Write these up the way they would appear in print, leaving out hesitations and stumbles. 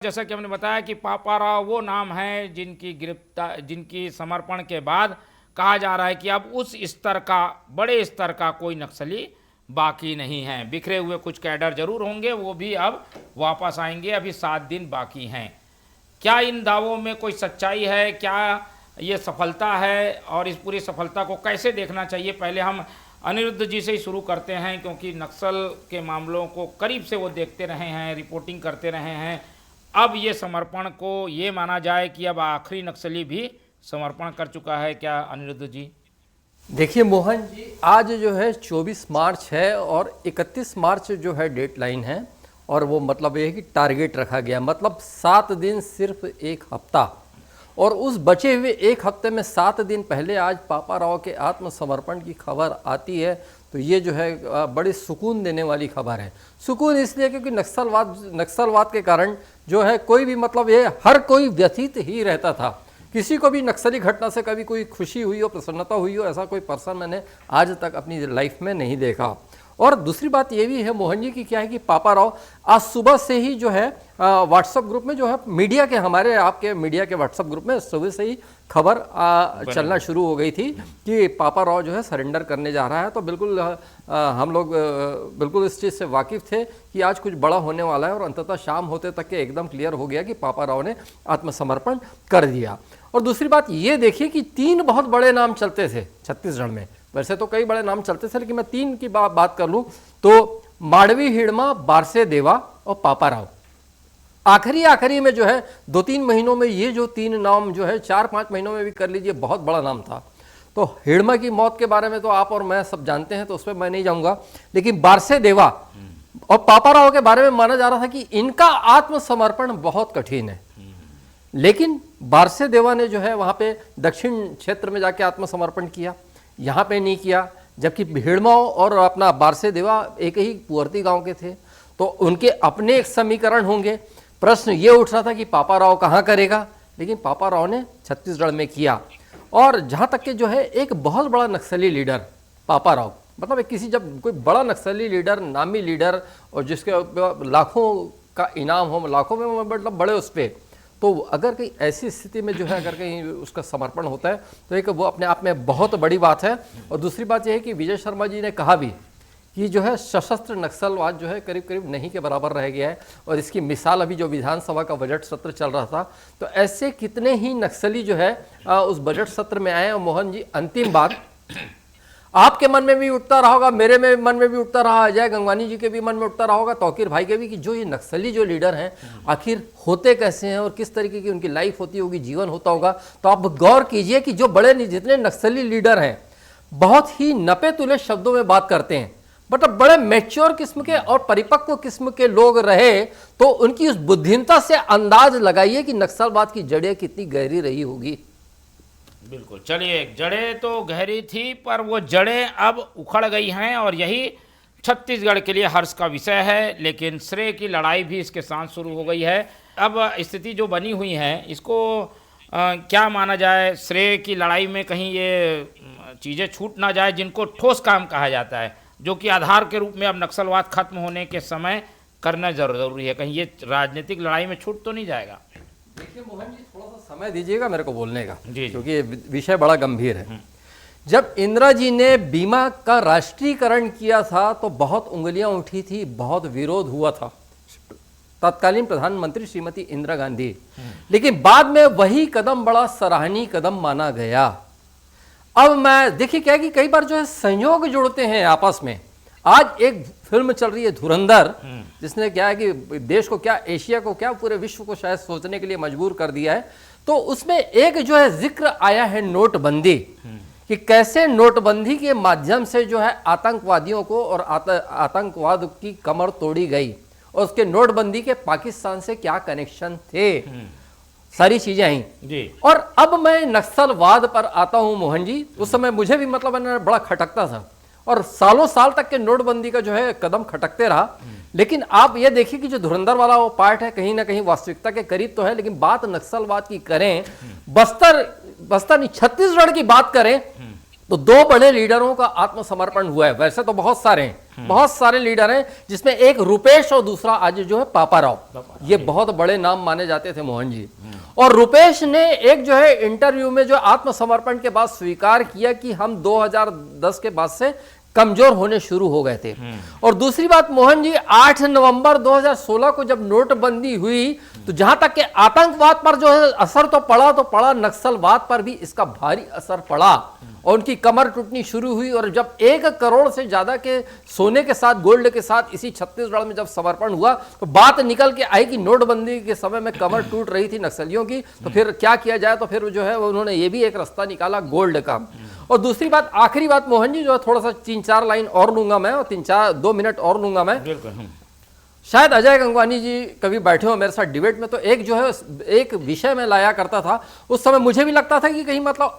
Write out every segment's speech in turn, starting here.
जैसा कि हमने बताया कि पापाराव वो नाम है जिनकी समर्पण के बाद कहा जा रहा है कि अब उस स्तर का, बड़े स्तर का कोई नक्सली बाकी नहीं है। बिखरे हुए कुछ कैडर जरूर होंगे, वो भी अब वापस आएंगे। अभी 7 दिन बाकी हैं। क्या इन दावों में कोई सच्चाई है? क्या ये सफलता है? और इस पूरी सफलता को कैसे देखना चाहिए? पहले हम अनिरुद्ध जी से ही शुरू करते हैं, क्योंकि नक्सल के मामलों को करीब से वो देखते रहे हैं, रिपोर्टिंग करते रहे हैं। अब ये समर्पण को ये माना जाए कि अब आखिरी नक्सली भी समर्पण कर चुका है क्या अनिरुद्ध जी? देखिए मोहन जी, आज जो है 24 मार्च है और 31 मार्च जो है डेडलाइन है। और वो मतलब ये है कि टारगेट रखा गया, मतलब 7 दिन सिर्फ 1 हफ्ता। और उस बचे हुए 1 हफ्ते में 7 दिन पहले आज पापाराव के आत्मसमर्पण की खबर आती है, तो ये जो है बड़ी सुकून देने वाली खबर है। सुकून इसलिए क्योंकि नक्सलवाद के कारण जो है कोई भी मतलब ये हर कोई व्यथित ही रहता था। किसी को भी नक्सली घटना से कभी कोई खुशी हुई हो, प्रसन्नता हुई हो, ऐसा कोई पर्सन मैंने आज तक अपनी लाइफ में नहीं देखा। और दूसरी बात ये भी है मोहन जी की क्या है कि पापाराव आज सुबह से ही जो है व्हाट्सएप ग्रुप में जो है मीडिया के, हमारे आपके मीडिया के व्हाट्सएप ग्रुप में सुबह से ही खबर चलना शुरू हो गई थी कि पापाराव जो है सरेंडर करने जा रहा है। तो बिल्कुल हम लोग बिल्कुल इस चीज़ से वाकिफ थे कि आज कुछ बड़ा होने वाला है। और अंततः शाम होते तक के एकदम क्लियर हो गया कि पापाराव ने आत्मसमर्पण कर दिया। और दूसरी बात ये देखिए कि 3 बहुत बड़े नाम चलते थे छत्तीसगढ़ में। वैसे तो कई बड़े नाम चलते थे, लेकिन मैं 3 की बात कर लूँ तो माडवी हिड़मा, बारसे देवा और पापाराव। आखिरी में जो है 2-3 महीनों में ये जो 3 नाम जो है 4-5 महीनों में भी कर लीजिए, बहुत बड़ा नाम था। तो हिड़मा की मौत के बारे में तो आप और मैं सब जानते हैं, तो उस पर मैं नहीं जाऊंगा। लेकिन बारसे देवा और पापाराव के बारे में माना जा रहा था कि इनका आत्मसमर्पण बहुत कठिन है। लेकिन बारसे देवा ने जो है वहाँ पे दक्षिण क्षेत्र में जाके आत्मसमर्पण किया, यहाँ पे नहीं किया। जबकि हिड़मा और अपना बारसे देवा एक ही पुअर्ती गांव के थे, तो उनके अपने एक समीकरण होंगे। प्रश्न ये उठ रहा था कि पापाराव कहाँ करेगा, लेकिन पापाराव ने छत्तीसगढ़ में किया। और जहाँ तक कि जो है एक बहुत बड़ा नक्सली लीडर पापाराव, मतलब किसी जब कोई बड़ा नक्सली लीडर, नामी लीडर, और जिसके लाखों का इनाम हो, लाखों में मतलब बड़े उस पर, तो अगर कहीं ऐसी स्थिति में जो है अगर कहीं उसका समर्पण होता है तो एक वो अपने आप में बहुत बड़ी बात है। और दूसरी बात यह है कि विजय शर्मा जी ने कहा भी कि जो है सशस्त्र नक्सलवाद जो है करीब करीब नहीं के बराबर रह गया है। और इसकी मिसाल अभी जो विधानसभा का बजट सत्र चल रहा था, तो ऐसे कितने ही नक्सली जो है उस बजट सत्र में आए। और मोहन जी, अंतिम बात आपके मन में भी उठता रहा होगा, मेरे में मन में भी उठता रहा, अजय गंगवानी जी के भी मन में उठता रहा होगा, तौकीर भाई के भी, कि जो ये नक्सली जो लीडर हैं आखिर होते कैसे हैं और किस तरीके की उनकी लाइफ होती होगी, जीवन होता होगा। तो आप गौर कीजिए कि जो बड़े जितने नक्सली लीडर हैं बहुत ही नपे तुले शब्दों में बात करते हैं, बट अब बड़े मैच्योर किस्म के और परिपक्व किस्म के लोग रहे, तो उनकी उस बुद्धिमत्ता से अंदाज लगाइए कि नक्सलवाद की जड़ें कितनी गहरी रही होगी। बिल्कुल। चलिए, जड़ें तो गहरी थी, पर वो जड़ें अब उखड़ गई हैं और यही छत्तीसगढ़ के लिए हर्ष का विषय है। लेकिन श्रेय की लड़ाई भी इसके साथ शुरू हो गई है। अब स्थिति जो बनी हुई है, इसको क्या माना जाए? श्रेय की लड़ाई में कहीं ये चीज़ें छूट ना जाए जिनको ठोस काम कहा जाता है, जो कि आधार के रूप में अब नक्सलवाद खत्म होने के समय करना जरूरी है। कहीं ये राजनीतिक लड़ाई में छूट तो नहीं जाएगा? देखिए मोहन जी, थोड़ा सा समय दीजिएगा मेरे को बोलने का, क्योंकि ये विषय बड़ा गंभीर है। जब इंदिरा जी ने बीमा का राष्ट्रीयकरण किया था तो बहुत उंगलियां उठी थी, बहुत विरोध हुआ था तत्कालीन प्रधानमंत्री श्रीमती इंदिरा गांधी। लेकिन बाद में वही कदम बड़ा सराहनीय कदम माना गया। अब मैं देखिए क्या है कि कई बार जो है संयोग जुड़ते हैं आपस में। आज एक फिल्म चल रही है धुरंधर, जिसने क्या है कि देश को क्या, एशिया को क्या, पूरे विश्व को शायद सोचने के लिए मजबूर कर दिया है। तो उसमें एक जो है जिक्र आया है नोटबंदी, कि कैसे नोटबंदी के माध्यम से जो है आतंकवादियों को और आतंकवाद की कमर तोड़ी गई, और उसके नोटबंदी के पाकिस्तान से क्या कनेक्शन थे, सारी चीजें आई। और अब मैं नक्सलवाद पर आता हूं मोहन जी। उस समय मुझे भी मतलब बड़ा खटकता था, और सालों साल तक के नोटबंदी का जो है कदम खटकते रहा। लेकिन आप ये देखिए कि जो धुरंधर वाला वो पार्ट है कहीं ना कहीं वास्तविकता के करीब तो है। लेकिन बात नक्सलवाद की करें, बस्तर नहीं छत्तीसगढ़ की बात करें, तो दो बड़े लीडरों का आत्मसमर्पण हुआ है। वैसे तो बहुत सारे हैं, बहुत सारे लीडर हैं, जिसमें एक रुपेश और दूसरा आज जो है पापाराव। ये बहुत बड़े नाम माने जाते थे मोहन जी। और रुपेश ने एक जो है इंटरव्यू में जो आत्मसमर्पण के बाद स्वीकार किया कि हम 2010 के बाद से कमजोर होने शुरू हो गए थे। और दूसरी बात मोहन जी, 8 नवंबर 2016 को जब नोटबंदी हुई तो जहां तक के आतंकवाद पर जो है असर तो पड़ा, नक्सलवाद पर भी इसका भारी असर पड़ा और उनकी कमर टूटनी शुरू हुई। और जब 1 करोड़ से ज्यादा के सोने के साथ, गोल्ड के साथ इसी छत्तीसगढ़ में जब समर्पण हुआ तो बात निकल के आई कि नोटबंदी के समय में कमर टूट रही थी नक्सलियों की, तो फिर क्या किया जाए, तो फिर जो है उन्होंने ये भी एक रास्ता निकाला, गोल्ड का। और दूसरी बात, आखिरी बात मोहन जी, जो है थोड़ा सा 3-4 लाइन और लूंगा मैं, और 2 मिनट और लूंगा मैं। शायद अजय गंगवानी जी कभी बैठे हो मेरे साथ डिबेट में, तो एक जो है एक विषय में लाया करता था। उस समय मुझे भी लगता था कि कहीं मतलब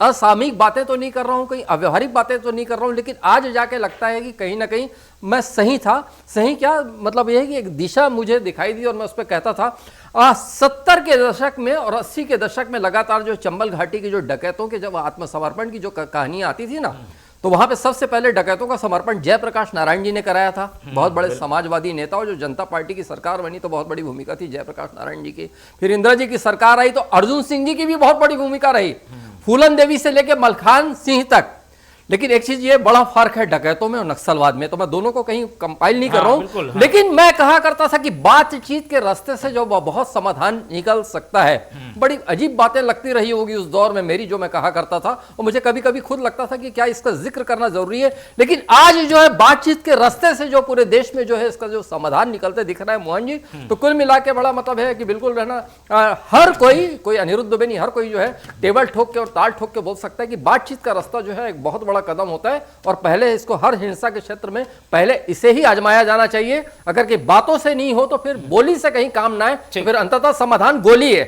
असामयिक बातें तो नहीं कर रहा हूं, कहीं अव्यवहारिक बातें तो नहीं कर रहा हूं, लेकिन आज जाके लगता है कि कहीं ना कहीं मैं सही था। सही क्या मतलब, यह है कि एक दिशा मुझे दिखाई दी और मैं उस पर कहता था 70 के दशक में और 80 के दशक में लगातार जो चंबल घाटी की जो डकैतों के जब आत्मसमर्पण की जो कहानियां आती थी ना, तो वहां पे सबसे पहले डकैतों का समर्पण जयप्रकाश नारायण जी ने कराया था। बहुत बड़े समाजवादी नेता, और जो जनता पार्टी की सरकार बनी तो बहुत बड़ी भूमिका थी जयप्रकाश नारायण जी की। फिर इंदिरा जी की सरकार आई तो अर्जुन सिंह जी की भी बहुत बड़ी भूमिका रही, फूलन देवी से लेकर मलखान सिंह तक। लेकिन एक चीज ये बड़ा फर्क है डकैतों में और नक्सलवाद में, तो मैं दोनों को कहीं कंपाइल नहीं कर रहा हूं, लेकिन मैं कहा करता था कि बातचीत के रास्ते से जो बहुत समाधान निकल सकता है। बड़ी अजीब बातें लगती रही होगी उस दौर में मेरी, जो मैं कहा करता था, और मुझे कभी कभी खुद लगता था कि क्या इसका जिक्र करना जरूरी है। लेकिन आज जो है बातचीत के रास्ते से जो पूरे देश में जो है इसका जो समाधान निकलते दिख रहा है मोहन जी, तो कुल मिला के बड़ा मतलब है कि बिल्कुल रहना हर कोई अनिरुद्ध दुबे नहीं, हर कोई जो है टेबल ठोक के और ताल ठोक के बोल सकता है कि बातचीत का रास्ता जो है एक बहुत कदम होता है। और पहले इसको हर हिंसा के क्षेत्र में पहले इसे ही आजमाया जाना चाहिए। अगर कि बातों से नहीं हो तो फिर बोली से कहीं काम ना है, तो फिर अंततः समाधान गोली है।